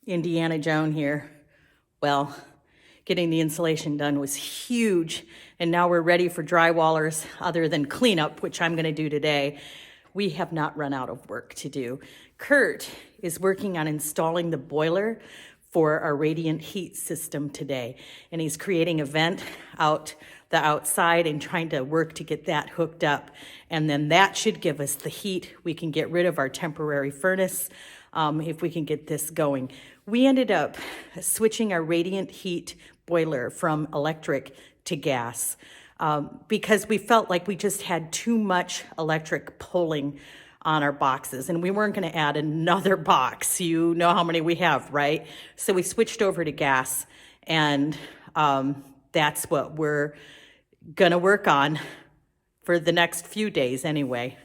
Indiana Joan here. Well, getting the insulation done was huge, and now we're ready for drywallers other than cleanup, which I'm gonna do today. We have not run out of work to do. Curt is working on installing the boiler for our radiant heat system today, and he's creating a vent out the outside and trying to work to get that hooked up. And then that should give us the heat. We can get rid of our temporary furnace if we can get this going. We ended up switching our radiant heat boiler from electric to gas because we felt like we just had too much electric pulling on our boxes, and we weren't going to add another box. You know how many we have, right? So we switched over to gas, and that's what we're going to work on for the next few days anyway.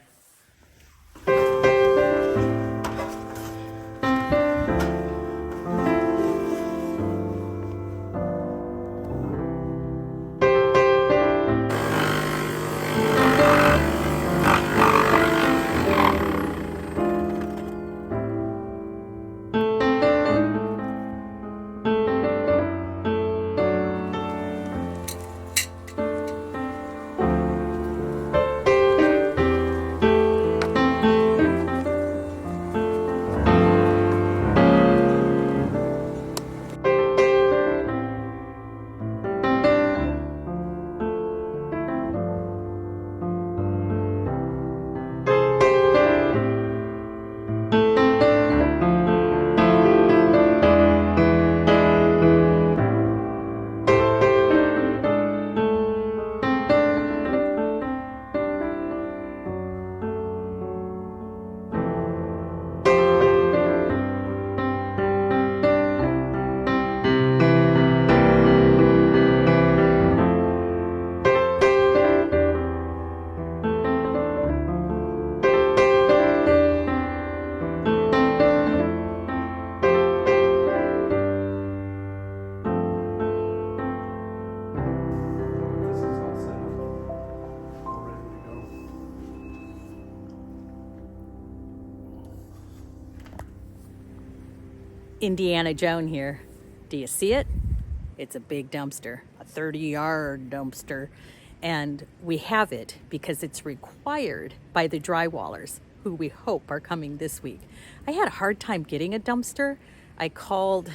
Indiana Joan here. Do you see it? It's a big dumpster, a 30-yard dumpster. And we have it because it's required by the drywallers, who we hope are coming this week. I had a hard time getting a dumpster. I called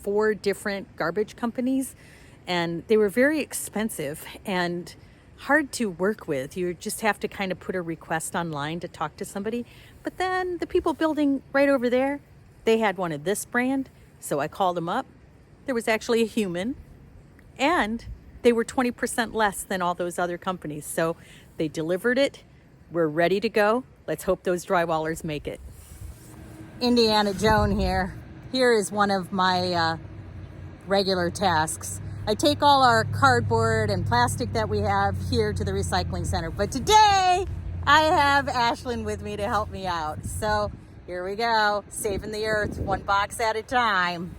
4 different garbage companies, and they were very expensive and hard to work with. You just have to kind of put a request online to talk to somebody. But then the people building right over there, they had one of this brand, so I called them up. There was actually a human, and they were 20% less than all those other companies. So they delivered it. We're ready to go. Let's hope those drywallers make it. Indiana Joan here. Here is one of my regular tasks. I take all our cardboard and plastic that we have here to the recycling center. But today, I have Ashlyn with me to help me out. So here we go, saving the earth one box at a time.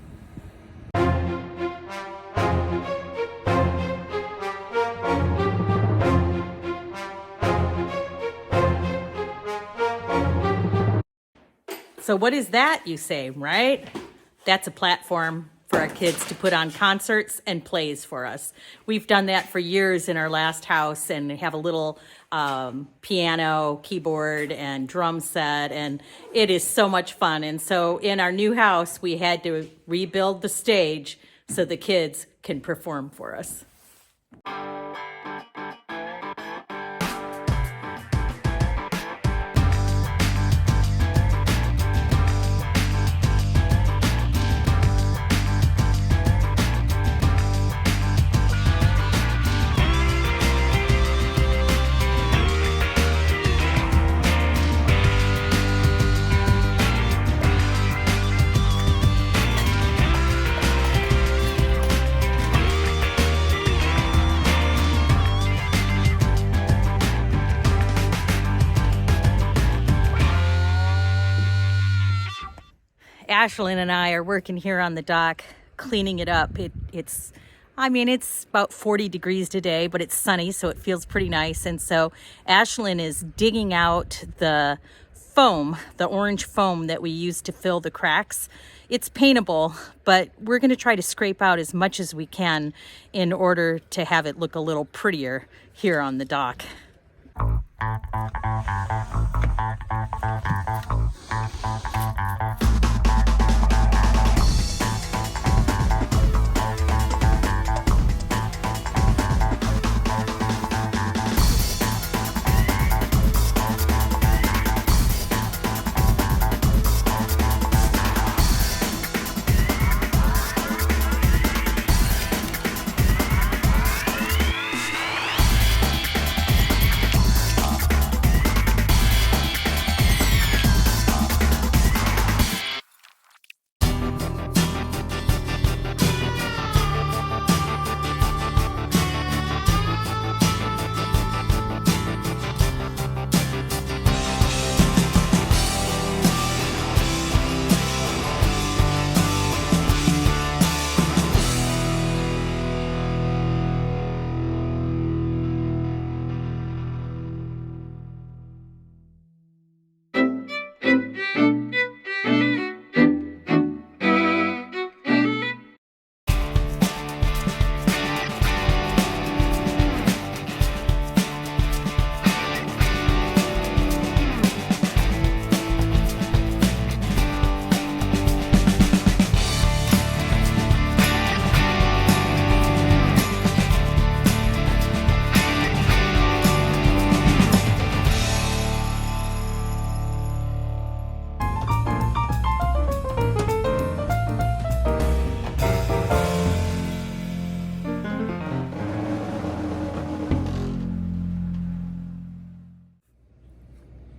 So what is that, you say, right? That's a platform for our kids to put on concerts and plays for us. We've done that for years in our last house and have a little piano, keyboard, and drum set, and it is so much fun. And so in our new house, we had to rebuild the stage so the kids can perform for us. Ashlyn and I are working here on the dock, cleaning it up. It's about 40 degrees today, but it's sunny, so it feels pretty nice. And so Ashlyn is digging out the foam, the orange foam that we use to fill the cracks It's paintable, but we're going to try to scrape out as much as we can in order to have it look a little prettier here on the dock.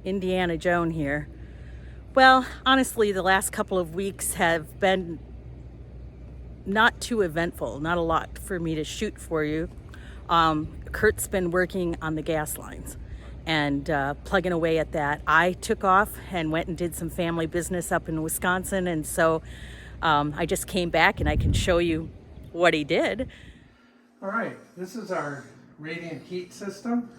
Indiana Joan here. Well, honestly, the last couple of weeks have been not too eventful, not a lot for me to shoot for you. Curt's been working on the gas lines and plugging away at that. I took off and went and did some family business up in Wisconsin, and so I just came back and I can show you what he did. All right, this is our radiant heat system.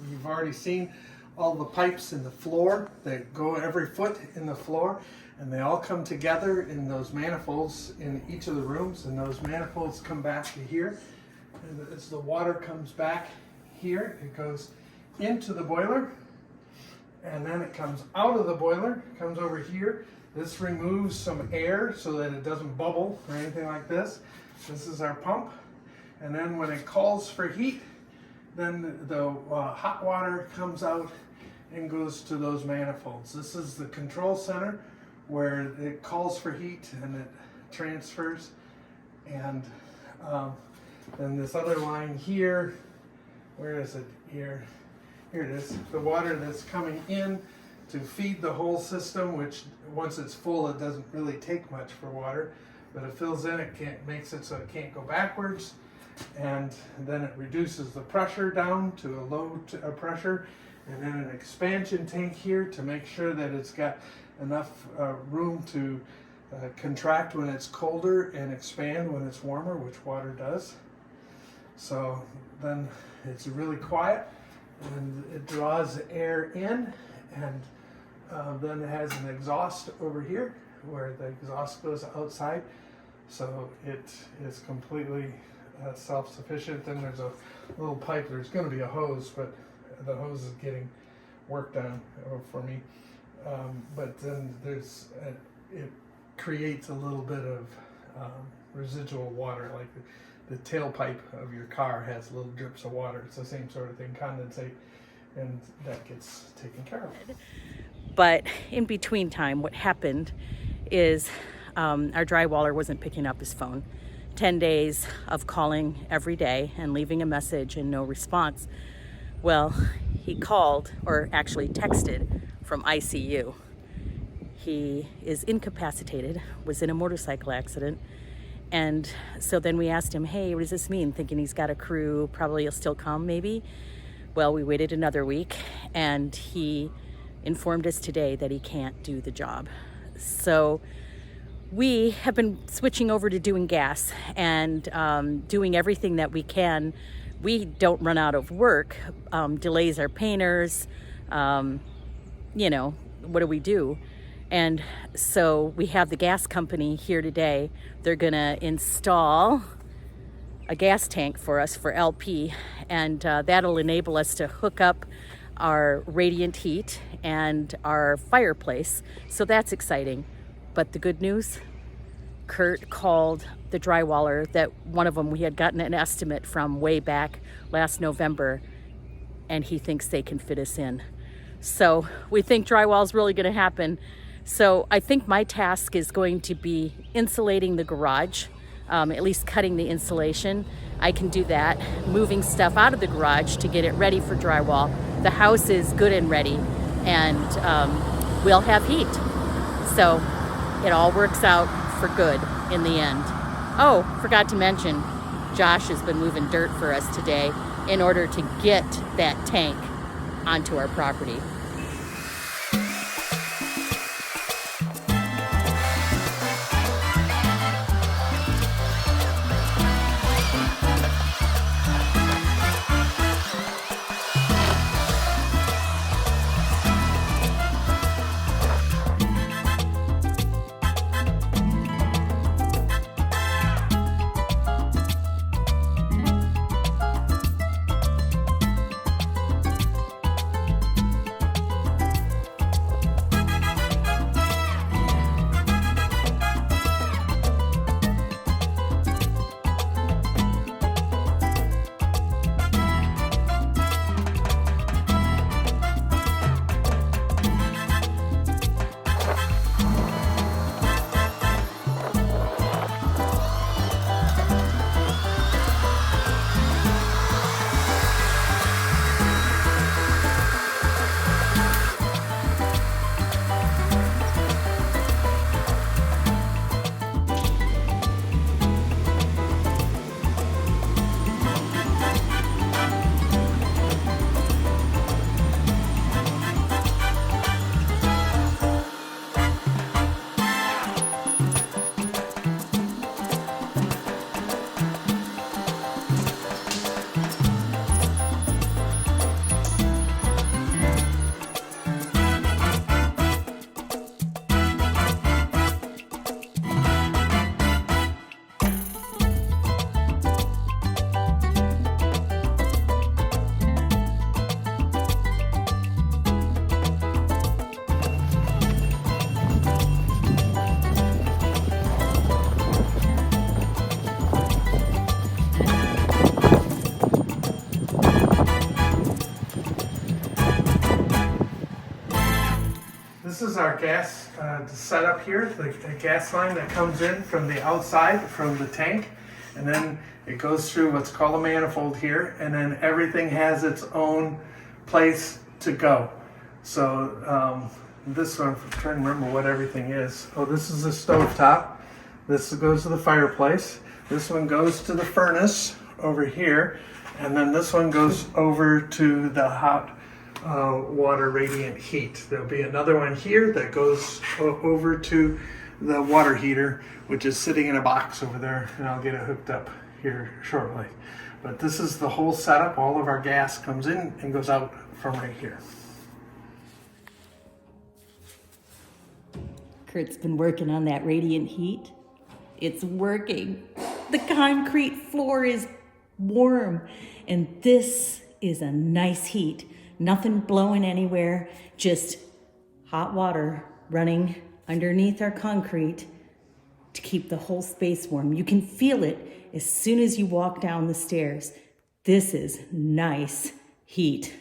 You've already seen all the pipes in the floor that go every foot in the floor, and they all come together in those manifolds in each of the rooms, and those manifolds come back to here. And as the water comes back here, it goes into the boiler, and then it comes out of the boiler, comes over here. This removes some air so that it doesn't bubble or anything like this. This is our pump, and then when it calls for heat, then the hot water comes out and goes to those manifolds. This is the control center where it calls for heat and it transfers. And then this other line here, where is it? Here it is. The water that's coming in to feed the whole system, which once it's full, it doesn't really take much for water, but it fills in, makes it so it can't go backwards. And then it reduces the pressure down to a low pressure, and then an expansion tank here to make sure that it's got enough room to contract when it's colder and expand when it's warmer, which water does. So then it's really quiet and it draws air in, and then it has an exhaust over here where the exhaust goes outside, so it is completely self-sufficient. Then there's a little pipe. There's going to be a hose, but the hose is getting worked on for me. But then it creates a little bit of residual water, like the tailpipe of your car has little drips of water. It's the same sort of thing, condensate, and that gets taken care of. But in between time, what happened is our drywaller wasn't picking up his phone. 10 days of calling every day and leaving a message and no response. Well, he called, or actually texted, from ICU. He is incapacitated, was in a motorcycle accident, and so then we asked him, hey, what does this mean? Thinking he's got a crew, probably he'll still come maybe. Well, we waited another week, and he informed us today that he can't do the job. So we have been switching over to doing gas and doing everything that we can. We don't run out of work. Delays our painters. What do we do? And so we have the gas company here today. They're gonna install a gas tank for us for LP, and that'll enable us to hook up our radiant heat and our fireplace. So that's exciting. But the good news, Curt called the drywaller that one of them we had gotten an estimate from way back last November, and he thinks they can fit us in. So we think drywall is really going to happen. So I think my task is going to be insulating the garage, at least cutting the insulation. I can do that, moving stuff out of the garage to get it ready for drywall. The house is good and ready, and we'll have heat. So it all works out for good in the end. Oh, forgot to mention, Josh has been moving dirt for us today in order to get that tank onto our property. This is our gas setup here, the gas line that comes in from the outside from the tank, and then it goes through what's called a manifold here, and then everything has its own place to go. So this one, I'm trying to remember what everything is. Oh, this is the stove top. This goes to the fireplace. This one goes to the furnace over here, and then this one goes over to the hot water radiant heat. There'll be another one here that goes over to the water heater, which is sitting in a box over there, and I'll get it hooked up here shortly. But this is the whole setup. All of our gas comes in and goes out from right here. Curt's been working on that radiant heat. It's working. The concrete floor is warm, and this is a nice heat. Nothing blowing anywhere, just hot water running underneath our concrete to keep the whole space warm. You can feel it as soon as you walk down the stairs. This is nice heat.